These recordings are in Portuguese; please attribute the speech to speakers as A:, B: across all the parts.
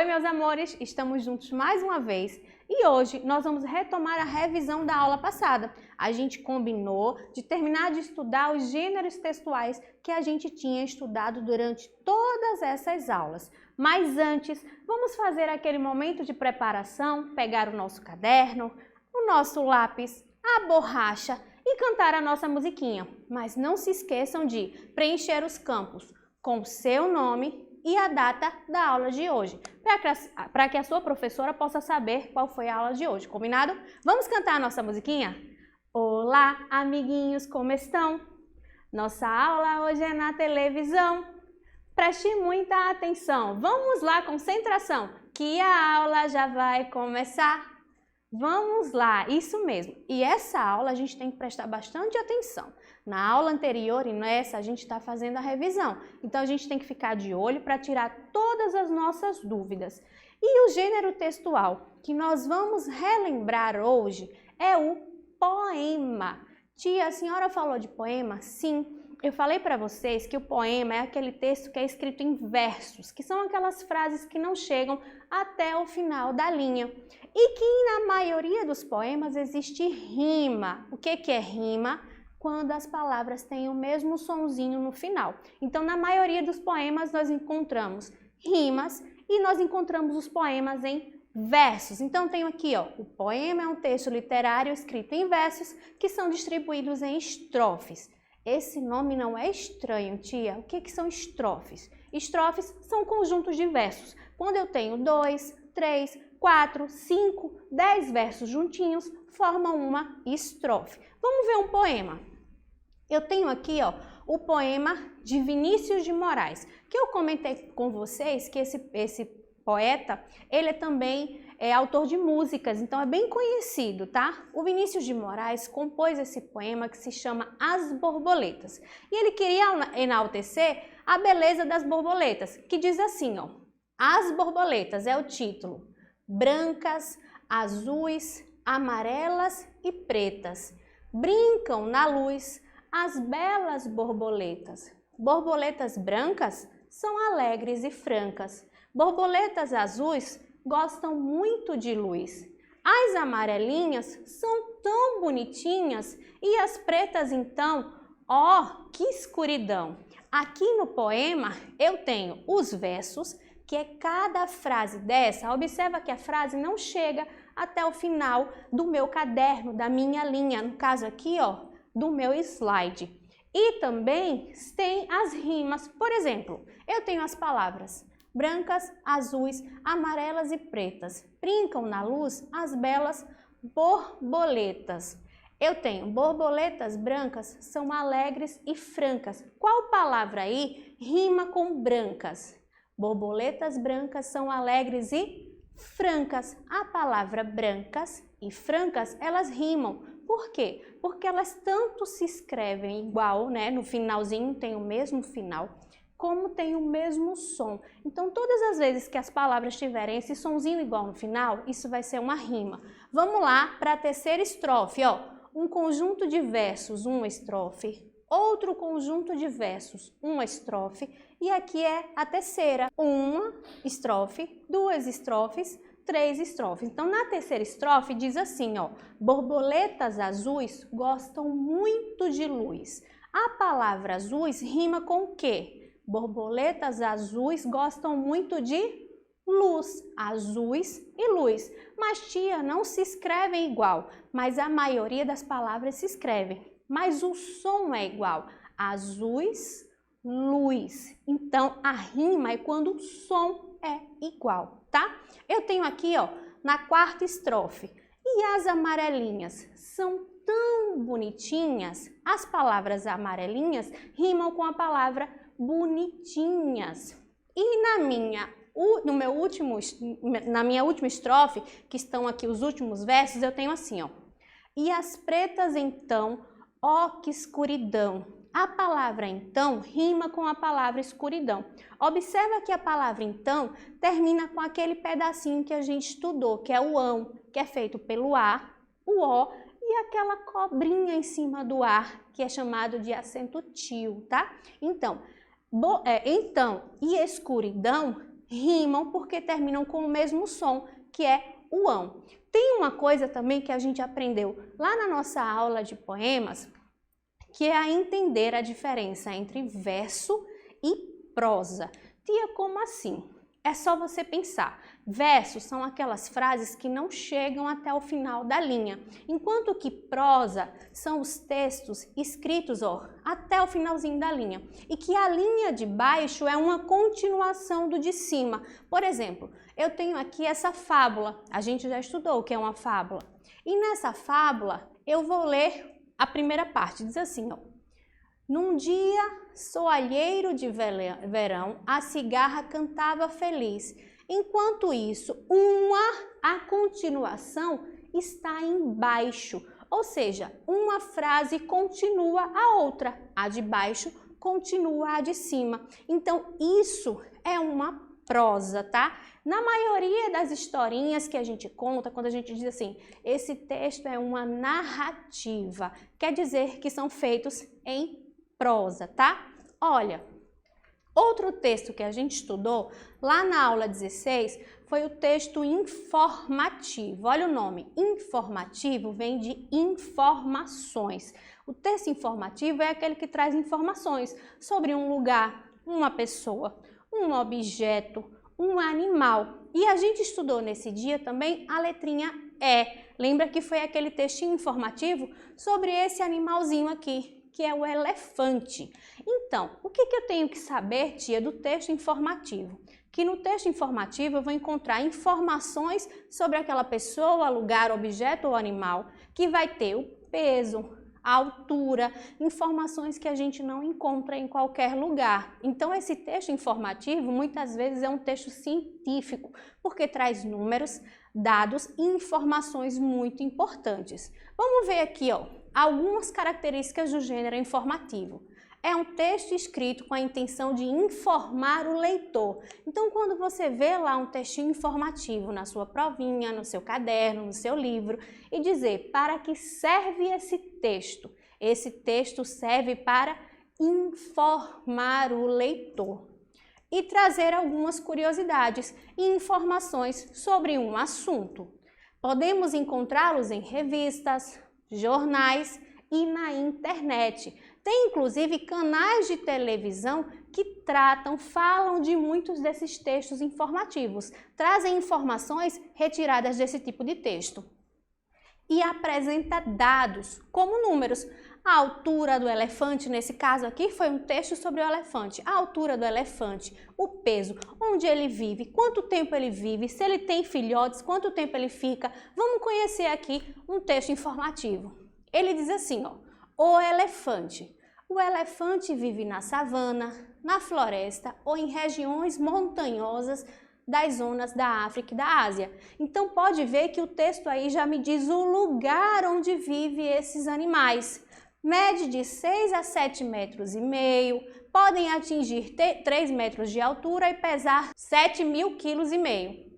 A: Oi, meus amores, estamos juntos mais uma vez e hoje nós vamos retomar a revisão da aula passada. A gente combinou de terminar de estudar os gêneros textuais que a gente tinha estudado durante todas essas aulas. Mas antes, vamos fazer aquele momento de preparação, pegar o nosso caderno, o nosso lápis, a borracha e cantar a nossa musiquinha. Mas não se esqueçam de preencher os campos com o seu nome e a data da aula de hoje, para que a sua professora possa saber qual foi a aula de hoje, combinado? Vamos cantar a nossa musiquinha? Olá, amiguinhos, como estão? Nossa aula hoje é na televisão. Preste muita atenção. Vamos lá, concentração, que a aula já vai começar. Vamos lá, isso mesmo. E essa aula a gente tem que prestar bastante atenção. Na aula anterior e nessa a gente está fazendo a revisão. Então a gente tem que ficar de olho para tirar todas as nossas dúvidas. E o gênero textual que nós vamos relembrar hoje é o poema. Tia, a senhora falou de poema? Sim. Eu falei para vocês que o poema é aquele texto que é escrito em versos, que são aquelas frases que não chegam até o final da linha. E que na maioria dos poemas existe rima. O que é rima? Quando as palavras têm o mesmo sonzinho no final. Então, na maioria dos poemas nós encontramos rimas e nós encontramos os poemas em versos. Então, tenho aqui, ó, o poema é um texto literário escrito em versos que são distribuídos em estrofes. Esse nome não é estranho, tia. O que são estrofes? Estrofes são conjuntos de versos. Quando eu tenho 2, 3, 4, 5, 10 versos juntinhos, formam uma estrofe. Vamos ver um poema. Eu tenho aqui, ó, o poema de Vinícius de Moraes, que eu comentei com vocês que esse poeta, ele também é autor de músicas, então é bem conhecido, tá? O Vinícius de Moraes compôs esse poema que se chama As Borboletas. E ele queria enaltecer a beleza das borboletas, que diz assim, ó: As borboletas é o título. Brancas, azuis, amarelas e pretas. Brincam na luz as belas borboletas. Borboletas brancas são alegres e francas. Borboletas azuis gostam muito de luz. As amarelinhas são tão bonitinhas e as pretas então, ó, que escuridão! Aqui no poema eu tenho os versos, que é cada frase dessa. Observa que a frase não chega até o final do meu caderno, da minha linha, no caso aqui, ó, do meu slide. E também tem as rimas. Por exemplo, eu tenho as palavras brancas, azuis, amarelas e pretas. Brincam na luz as belas borboletas. Eu tenho borboletas brancas, são alegres e francas. Qual palavra aí rima com brancas? Borboletas brancas são alegres e francas. A palavra brancas e francas, elas rimam. Por quê? Porque elas tanto se escrevem igual, né? No finalzinho tem o mesmo final, como tem o mesmo som. Então, todas as vezes que as palavras tiverem esse sonzinho igual no final, isso vai ser uma rima. Vamos lá para a terceira estrofe, ó. Um conjunto de versos, uma estrofe. Outro conjunto de versos, uma estrofe. E aqui é a terceira. Uma estrofe, duas estrofes, 3 estrofes. Então, na terceira estrofe diz assim, ó: borboletas azuis gostam muito de luz. A palavra azuis rima com o quê? Borboletas azuis gostam muito de luz. Azuis e luz. Mas, tia, não se escrevem igual, mas a maioria das palavras se escrevem. Mas o som é igual. Azuis, luz. Então, a rima é quando o som é igual, tá? Eu tenho aqui, ó, na quarta estrofe. E as amarelinhas são tão bonitinhas. As palavras amarelinhas rimam com a palavra bonitinhas. E na minha última estrofe, que estão aqui os últimos versos, eu tenho assim, ó: e as pretas então, ó que escuridão. A palavra então rima com a palavra escuridão. Observa que a palavra então termina com aquele pedacinho que a gente estudou, que é o ão, que é feito pelo A, o O e aquela cobrinha em cima do A, que é chamado de acento tio, tá? Então, e escuridão rimam porque terminam com o mesmo som, que é o ão. Tem uma coisa também que a gente aprendeu lá na nossa aula de poemas, que é a entender a diferença entre verso e prosa. Tia, como assim? É só você pensar. Versos são aquelas frases que não chegam até o final da linha, enquanto que prosa são os textos escritos até o finalzinho da linha, e que a linha de baixo é uma continuação do de cima. Por exemplo, eu tenho aqui essa fábula, a gente já estudou o que é uma fábula, e nessa fábula eu vou ler a primeira parte, diz assim, Num dia soalheiro de verão, a cigarra cantava feliz. Enquanto isso, a continuação está embaixo, ou seja, uma frase continua a outra, a de baixo continua a de cima. Então, isso é uma prosa, tá? Na maioria das historinhas que a gente conta, quando a gente diz assim, esse texto é uma narrativa, quer dizer que são feitos em prosa, tá? Olha, outro texto que a gente estudou lá na aula 16 foi o texto informativo. Olha o nome, informativo vem de informações. O texto informativo é aquele que traz informações sobre um lugar, uma pessoa, um objeto, um animal. E a gente estudou nesse dia também a letrinha E. Lembra que foi aquele textinho informativo sobre esse animalzinho aqui, que é o elefante. Então, o que eu tenho que saber, tia, do texto informativo? Que no texto informativo eu vou encontrar informações sobre aquela pessoa, lugar, objeto ou animal, que vai ter o peso, a altura, informações que a gente não encontra em qualquer lugar. Então, esse texto informativo muitas vezes é um texto científico, porque traz números, dados e informações muito importantes. Vamos ver aqui, algumas características do gênero informativo. É um texto escrito com a intenção de informar o leitor. Então, quando você vê lá um textinho informativo na sua provinha, no seu caderno, no seu livro, e dizer para que serve esse texto? Esse texto serve para informar o leitor e trazer algumas curiosidades e informações sobre um assunto. Podemos encontrá-los em revistas, jornais e na internet. Tem inclusive canais de televisão que falam de muitos desses textos informativos, trazem informações retiradas desse tipo de texto e apresenta dados como números. A altura do elefante, nesse caso aqui, foi um texto sobre o elefante. A altura do elefante, o peso, onde ele vive, quanto tempo ele vive, se ele tem filhotes, quanto tempo ele fica. Vamos conhecer aqui um texto informativo. Ele diz assim, o elefante. O elefante vive na savana, na floresta ou em regiões montanhosas das zonas da África e da Ásia. Então pode ver que o texto aí já me diz o lugar onde vivem esses animais. Mede de 6 a 7,5 metros, podem atingir 3 metros de altura e pesar 7.000,5 kg.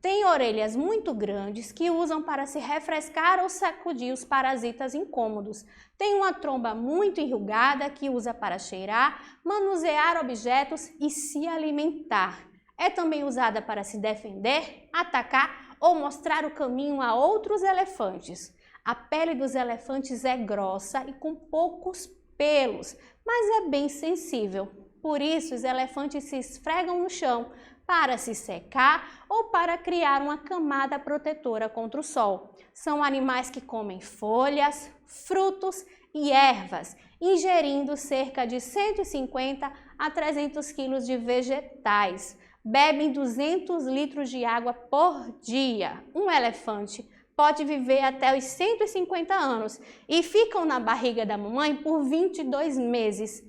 A: Tem orelhas muito grandes que usam para se refrescar ou sacudir os parasitas incômodos. Tem uma tromba muito enrugada que usa para cheirar, manusear objetos e se alimentar. É também usada para se defender, atacar ou mostrar o caminho a outros elefantes. A pele dos elefantes é grossa e com poucos pelos, mas é bem sensível. Por isso, os elefantes se esfregam no chão para se secar ou para criar uma camada protetora contra o sol. São animais que comem folhas, frutos e ervas, ingerindo cerca de 150 a 300 quilos de vegetais. Bebem 200 litros de água por dia. Um elefante pode viver até os 150 anos e ficam na barriga da mamãe por 22 meses.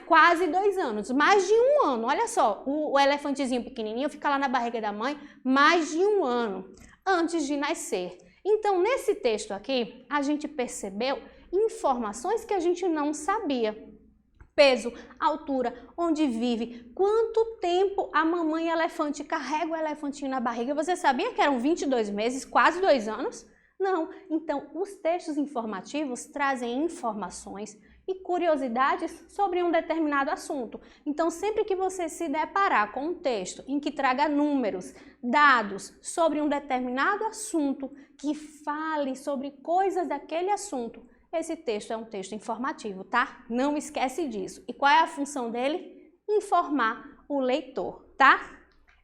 A: Quase 2 anos, mais de 1 ano. Olha só, o elefantezinho pequenininho fica lá na barriga da mãe mais de 1 ano antes de nascer. Então, nesse texto aqui, a gente percebeu informações que a gente não sabia. Peso, altura, onde vive, quanto tempo a mamãe elefante carrega o elefantinho na barriga. Você sabia que eram 22 meses, quase 2 anos? Não. Então, os textos informativos trazem informações e curiosidades sobre um determinado assunto. Então, sempre que você se deparar com um texto em que traga números, dados sobre um determinado assunto, que fale sobre coisas daquele assunto, esse texto é um texto informativo, tá? Não esquece disso. E qual é a função dele? Informar o leitor, tá?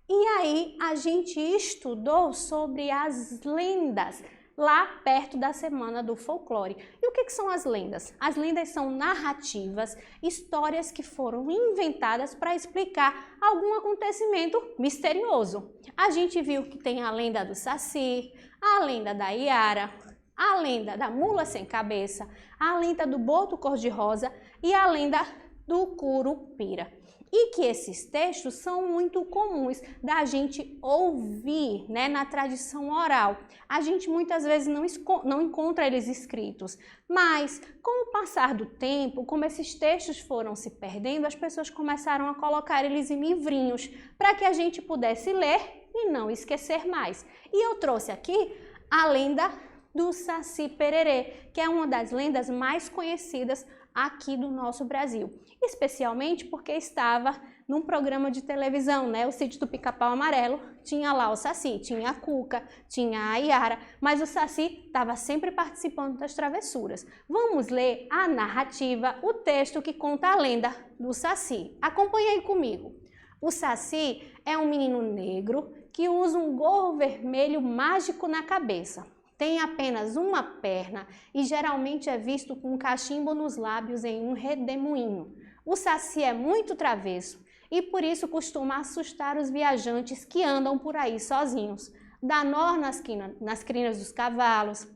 A: E aí, a gente estudou sobre as lendas lá perto da Semana do Folclore. E o que são as lendas? As lendas são narrativas, histórias que foram inventadas para explicar algum acontecimento misterioso. A gente viu que tem a lenda do Saci, a lenda da Iara, a lenda da mula sem cabeça, a lenda do boto cor-de-rosa e a lenda do curupira. E que esses textos são muito comuns da gente ouvir, né, na tradição oral. A gente muitas vezes não encontra eles escritos, mas com o passar do tempo, como esses textos foram se perdendo, as pessoas começaram a colocar eles em livrinhos para que a gente pudesse ler e não esquecer mais. E eu trouxe aqui a lenda do Saci Pererê, que é uma das lendas mais conhecidas aqui do nosso Brasil, especialmente porque estava num programa de televisão, né? O Sítio do Pica-Pau Amarelo, tinha lá o Saci, tinha a Cuca, tinha a Iara, mas o Saci estava sempre participando das travessuras. Vamos ler a narrativa, o texto que conta a lenda do Saci. Acompanhe aí comigo. O Saci é um menino negro que usa um gorro vermelho mágico na cabeça. Tem apenas uma perna e geralmente é visto com um cachimbo nos lábios em um redemoinho. O Saci é muito travesso e por isso costuma assustar os viajantes que andam por aí sozinhos. Dá nó nas crinas dos cavalos,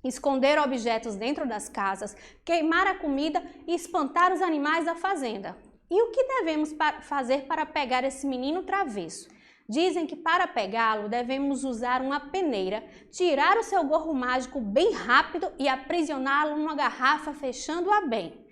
A: esconder objetos dentro das casas, queimar a comida e espantar os animais da fazenda. E o que devemos fazer para pegar esse menino travesso? Dizem que para pegá-lo devemos usar uma peneira, tirar o seu gorro mágico bem rápido e aprisioná-lo numa garrafa fechando-a bem.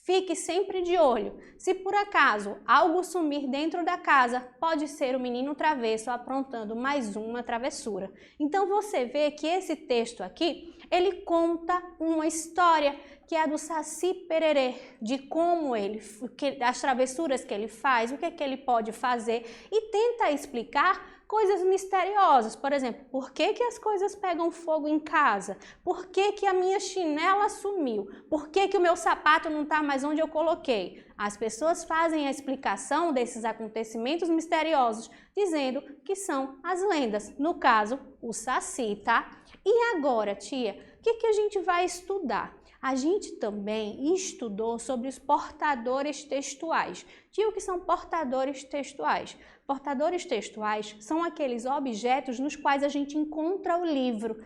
A: Fique sempre de olho. Se por acaso algo sumir dentro da casa, pode ser o menino travesso aprontando mais uma travessura. Então você vê que esse texto aqui, ele conta uma história que é a do Saci Pererê, de como as travessuras que ele faz, o que é que ele pode fazer e tenta explicar coisas misteriosas. Por exemplo, por que as coisas pegam fogo em casa? Por que a minha chinela sumiu? Por que o meu sapato não está mais onde eu coloquei? As pessoas fazem a explicação desses acontecimentos misteriosos dizendo que são as lendas, no caso, o Saci, tá? E agora, tia, o que a gente vai estudar? A gente também estudou sobre os portadores textuais. Tia, o que são portadores textuais? Portadores textuais são aqueles objetos nos quais a gente encontra o livro,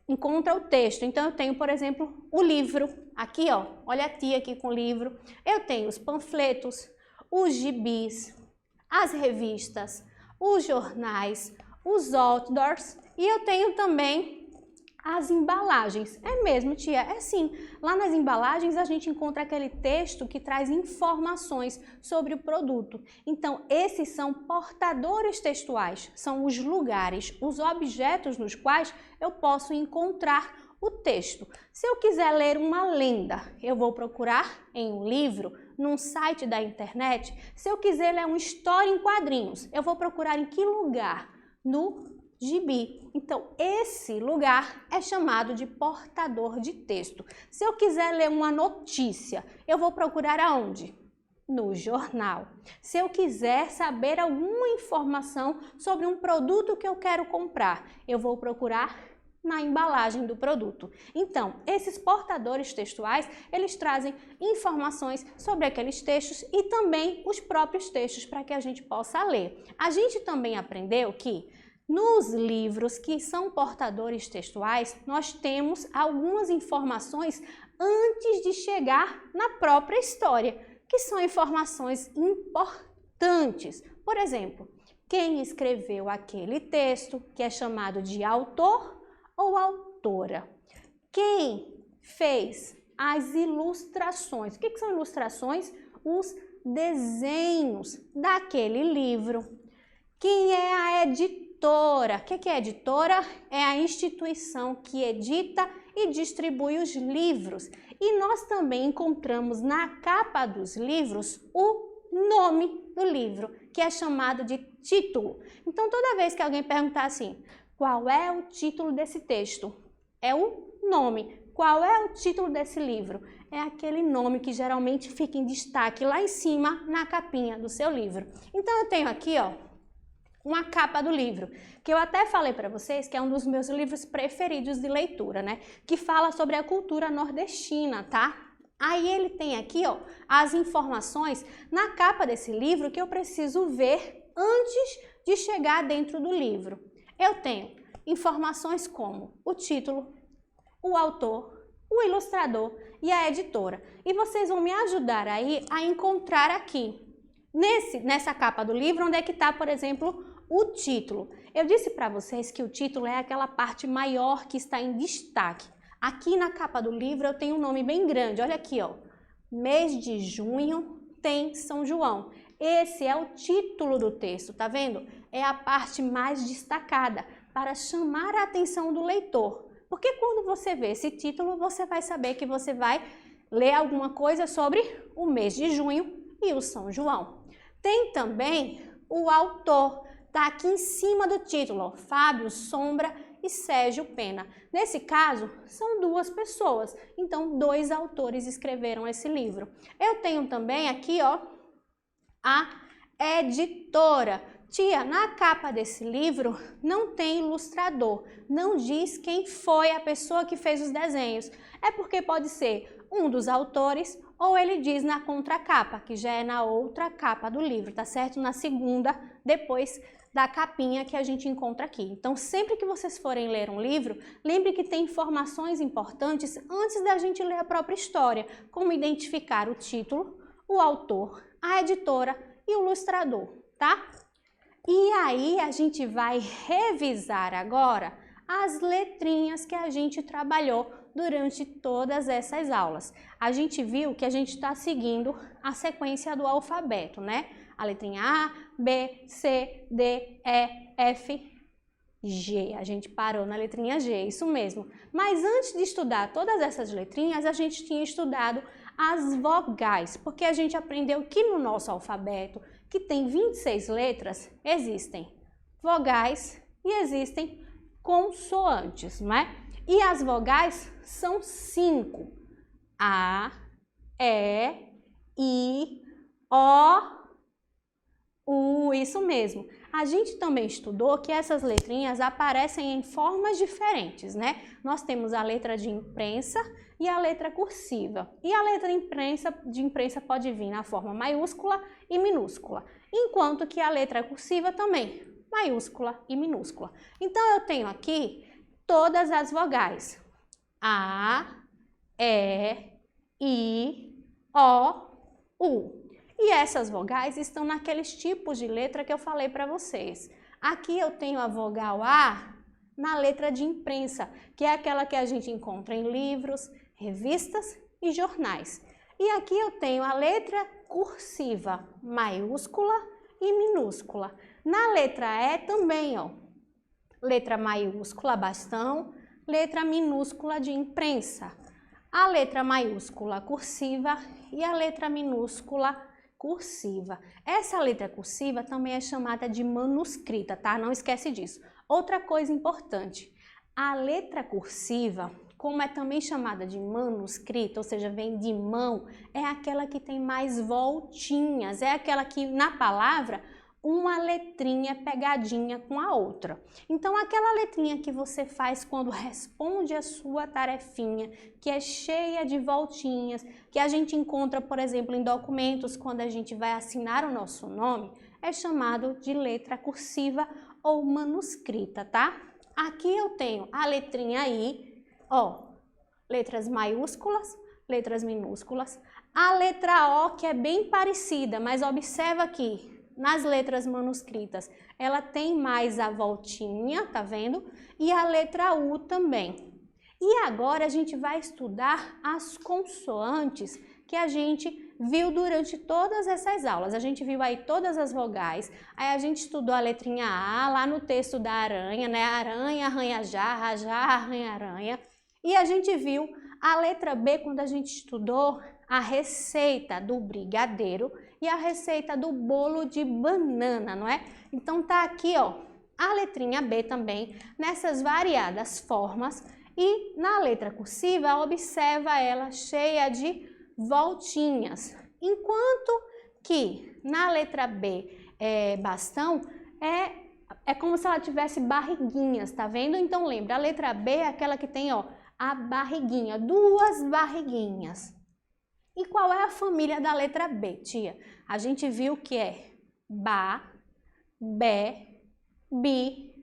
A: encontra o texto. Então, eu tenho, por exemplo, o livro. Aqui, ó, olha a tia aqui com o livro. Eu tenho os panfletos, os gibis, as revistas, os jornais, os outdoors e eu tenho também as embalagens. É mesmo, tia? É sim. Lá nas embalagens a gente encontra aquele texto que traz informações sobre o produto. Então, esses são portadores textuais. São os lugares, os objetos nos quais eu posso encontrar o texto. Se eu quiser ler uma lenda, eu vou procurar em um livro, num site da internet. Se eu quiser ler uma história em quadrinhos, eu vou procurar em que lugar? No gibi. Então, esse lugar é chamado de portador de texto. Se eu quiser ler uma notícia, eu vou procurar aonde? No jornal. Se eu quiser saber alguma informação sobre um produto que eu quero comprar, eu vou procurar na embalagem do produto. Então, esses portadores textuais, eles trazem informações sobre aqueles textos e também os próprios textos para que a gente possa ler. A gente também aprendeu que nos livros que são portadores textuais, nós temos algumas informações antes de chegar na própria história, que são informações importantes. Por exemplo, quem escreveu aquele texto, que é chamado de autor ou autora. Quem fez as ilustrações. O que são ilustrações? Os desenhos daquele livro. Quem é a editora? O que é editora? É a instituição que edita e distribui os livros. E nós também encontramos na capa dos livros o nome do livro, que é chamado de título. Então, toda vez que alguém perguntar assim, qual é o título desse texto? É o nome. Qual é o título desse livro? É aquele nome que geralmente fica em destaque lá em cima na capinha do seu livro. Então, eu tenho aqui, ó, uma capa do livro, que eu até falei para vocês que é um dos meus livros preferidos de leitura, né? Que fala sobre a cultura nordestina, tá? Aí ele tem aqui, ó, as informações na capa desse livro que eu preciso ver antes de chegar dentro do livro. Eu tenho informações como o título, o autor, o ilustrador e a editora. E vocês vão me ajudar aí a encontrar aqui, nessa capa do livro, onde é que está, por exemplo, o título. Eu disse para vocês que o título é aquela parte maior que está em destaque. Aqui na capa do livro eu tenho um nome bem grande, olha aqui, ó. Mês de junho tem São João. Esse é o título do texto, tá vendo? É a parte mais destacada para chamar a atenção do leitor. Porque quando você vê esse título, você vai saber que você vai ler alguma coisa sobre o mês de junho e o São João. Tem também o autor, tá aqui em cima do título, ó, Fábio Sombra e Sérgio Pena. Nesse caso, são duas pessoas, então 2 autores escreveram esse livro. Eu tenho também aqui, ó, a editora. Tia, na capa desse livro não tem ilustrador, não diz quem foi a pessoa que fez os desenhos. É porque pode ser um dos autores ou ele diz na contracapa, que já é na outra capa do livro, tá certo? Na segunda, depois da capinha que a gente encontra aqui. Então, sempre que vocês forem ler um livro, lembre que tem informações importantes antes da gente ler a própria história, como identificar o título, o autor, a editora e o ilustrador, tá? E aí a gente vai revisar agora as letrinhas que a gente trabalhou durante todas essas aulas. A gente viu que a gente está seguindo a sequência do alfabeto, né? A letrinha A, B, C, D, E, F, G. A gente parou na letrinha G, isso mesmo. Mas antes de estudar todas essas letrinhas, a gente tinha estudado as vogais, porque a gente aprendeu que no nosso alfabeto, que tem 26 letras, existem vogais e existem consoantes, não é? E as vogais são 5. A, E, I, O, U, isso mesmo. A gente também estudou que essas letrinhas aparecem em formas diferentes, né? Nós temos a letra de imprensa e a letra cursiva. E a letra de imprensa pode vir na forma maiúscula e minúscula, enquanto que a letra cursiva também, maiúscula e minúscula. Então, eu tenho aqui todas as vogais. A, E, I, O, U. E essas vogais estão naqueles tipos de letra que eu falei para vocês. Aqui eu tenho a vogal A na letra de imprensa, que é aquela que a gente encontra em livros, revistas e jornais. E aqui eu tenho a letra cursiva, maiúscula e minúscula. Na letra E também, ó, letra maiúscula, bastão, letra minúscula de imprensa. A letra maiúscula cursiva e a letra minúscula cursiva. Essa letra cursiva também é chamada de manuscrita, tá? Não esquece disso. Outra coisa importante, a letra cursiva, como é também chamada de manuscrita, ou seja, vem de mão, é aquela que tem mais voltinhas, é aquela que na palavra uma letrinha pegadinha com a outra. Então, aquela letrinha que você faz quando responde a sua tarefinha, que é cheia de voltinhas, que a gente encontra, por exemplo, em documentos quando a gente vai assinar o nosso nome, é chamado de letra cursiva ou manuscrita, tá? Aqui eu tenho a letrinha I, ó, letras maiúsculas, letras minúsculas, a letra O, que é bem parecida, mas observa aqui, nas letras manuscritas, ela tem mais a voltinha, tá vendo? E a letra U também. E agora a gente vai estudar as consoantes que a gente viu durante todas essas aulas. A gente viu aí todas as vogais, aí a gente estudou a letrinha A lá no texto da aranha, né? Aranha, arranha-jarra, jarra, arranha-aranha. E a gente viu a letra B quando a gente estudou a receita do brigadeiro e a receita do bolo de banana, não é? Então tá aqui, ó, a letrinha B também, nessas variadas formas, e na letra cursiva, observa ela cheia de voltinhas, enquanto que na letra B, bastão, é como se ela tivesse barriguinhas, tá vendo? Então lembra, a letra B é aquela que tem, ó, a barriguinha, duas barriguinhas. E qual é a família da letra B, tia? A gente viu que é ba, bé, bi,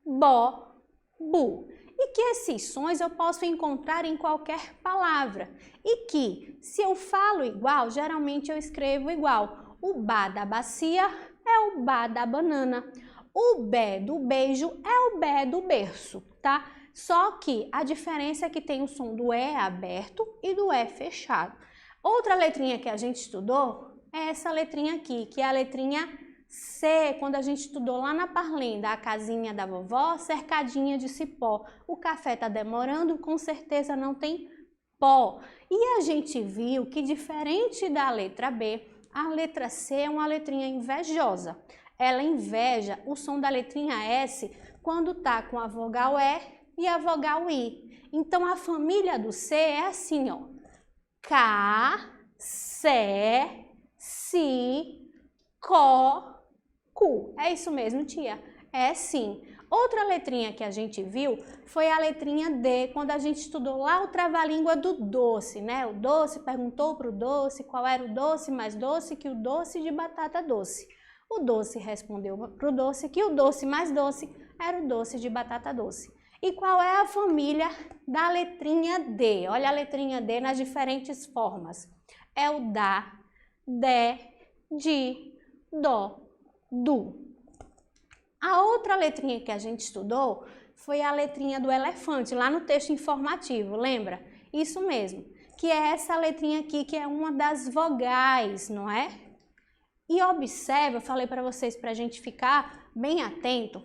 A: bó, bu. E que esses sons eu posso encontrar em qualquer palavra. E que, se eu falo igual, geralmente eu escrevo igual. O ba da bacia é o ba da banana. O bé do beijo é o bé do berço, tá? Só que a diferença é que tem o som do E aberto e do E fechado. Outra letrinha que a gente estudou é essa letrinha aqui, que é a letrinha C, quando a gente estudou lá na Parlenda, a casinha da vovó cercadinha de cipó. O café tá demorando, com certeza não tem pó. E a gente viu que, diferente da letra B, a letra C é uma letrinha invejosa. Ela inveja o som da letrinha S quando tá com a vogal E e a vogal I. Então a família do C é assim, ó. Cá, Sé, Si, Có, Cu. É isso mesmo, tia? É sim. Outra letrinha que a gente viu foi a letrinha D, quando a gente estudou lá o trava-língua do doce, né? O doce perguntou para o doce qual era o doce mais doce que o doce de batata doce. O doce respondeu para o doce que o doce mais doce era o doce de batata doce. E qual é a família da letrinha D? Olha a letrinha D nas diferentes formas. É o dá, dé, di, dó, du. A outra letrinha que a gente estudou foi a letrinha do elefante, lá no texto informativo, lembra? Isso mesmo, que é essa letrinha aqui, que é uma das vogais, não é? E observa, eu falei para vocês para a gente ficar bem atento,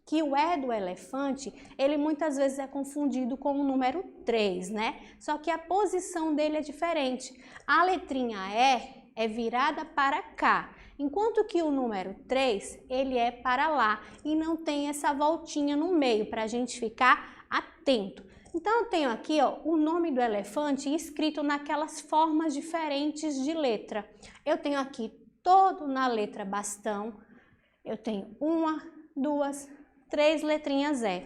A: que o E do elefante, ele muitas vezes é confundido com o número 3, né? Só que a posição dele é diferente. A letrinha E é virada para cá, enquanto que o número 3, ele é para lá e não tem essa voltinha no meio, para a gente ficar atento. Então eu tenho aqui, ó, o nome do elefante escrito naquelas formas diferentes de letra. Eu tenho aqui todo na letra bastão, eu tenho 1, 2, 3 letrinhas E.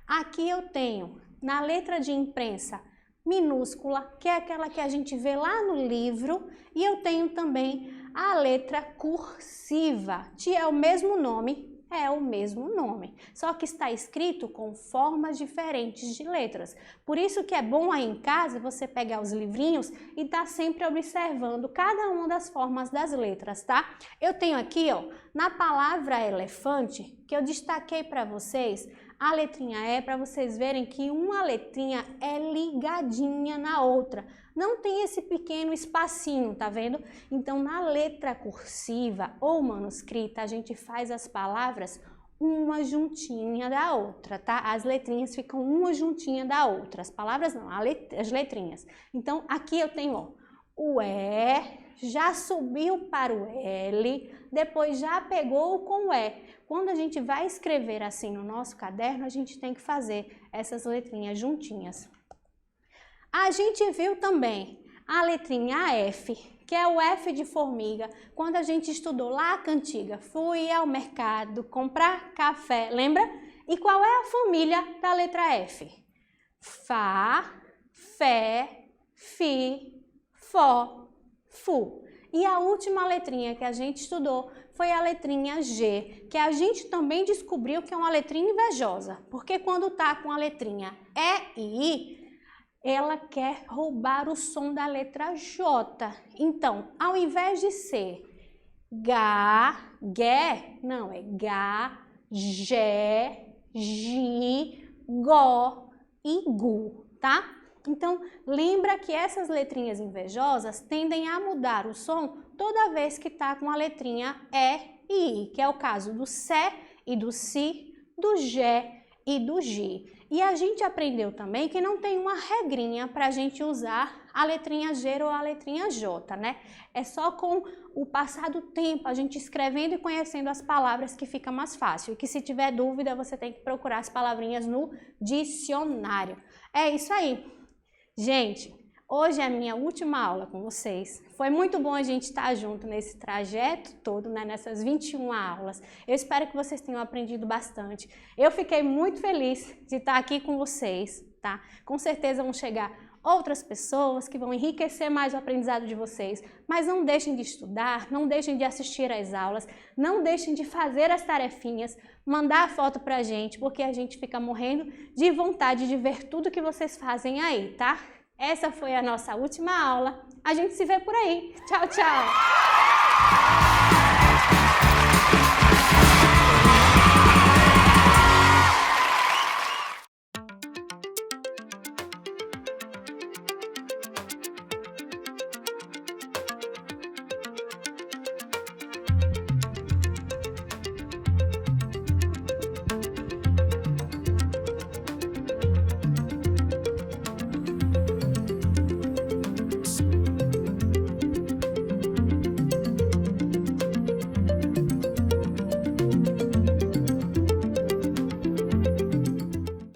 A: Aqui eu tenho na letra de imprensa minúscula, que é aquela que a gente vê lá no livro, e eu tenho também a letra cursiva, que é o mesmo nome, só que está escrito com formas diferentes de letras. Por isso que é bom aí em casa você pegar os livrinhos e tá sempre observando cada uma das formas das letras, tá? Eu tenho aqui, ó, na palavra elefante, que eu destaquei para vocês, a letrinha E, para vocês verem que uma letrinha é ligadinha na outra. Não tem esse pequeno espacinho, tá vendo? Então, na letra cursiva ou manuscrita, a gente faz as palavras uma juntinha da outra, tá? As letrinhas ficam uma juntinha da outra. As palavras não, as letrinhas. Então, aqui eu tenho, ó, o E, já subiu para o L, depois já pegou com o E. Quando a gente vai escrever assim no nosso caderno, a gente tem que fazer essas letrinhas juntinhas. A gente viu também a letrinha F, que é o F de formiga, quando a gente estudou lá a cantiga. Fui ao mercado comprar café, lembra? E qual é a família da letra F? Fá, Fé, Fi, Fó, Fu. E a última letrinha que a gente estudou foi a letrinha G, que a gente também descobriu que é uma letrinha invejosa, porque quando tá com a letrinha E e I, ela quer roubar o som da letra J. Então, ao invés de ser Gá, Gé, não, é Gá, Gé, Gi, Gó e Gu, tá? Então, lembra que essas letrinhas invejosas tendem a mudar o som toda vez que tá com a letrinha E e I, que é o caso do Sé e do Si, do Gé e do G. E a gente aprendeu também que não tem uma regrinha para a gente usar a letrinha G ou a letrinha J, né? É só com o passar do tempo, a gente escrevendo e conhecendo as palavras que fica mais fácil. E que se tiver dúvida, você tem que procurar as palavrinhas no dicionário. É isso aí. Gente, hoje é a minha última aula com vocês. Foi muito bom a gente estar junto nesse trajeto todo, né, nessas 21 aulas. Eu espero que vocês tenham aprendido bastante. Eu fiquei muito feliz de estar aqui com vocês, tá? Com certeza vão chegar outras pessoas que vão enriquecer mais o aprendizado de vocês. Mas não deixem de estudar, não deixem de assistir às aulas, não deixem de fazer as tarefinhas, mandar a foto pra gente, porque a gente fica morrendo de vontade de ver tudo que vocês fazem aí, tá? Essa foi a nossa última aula. A gente se vê por aí. Tchau, tchau!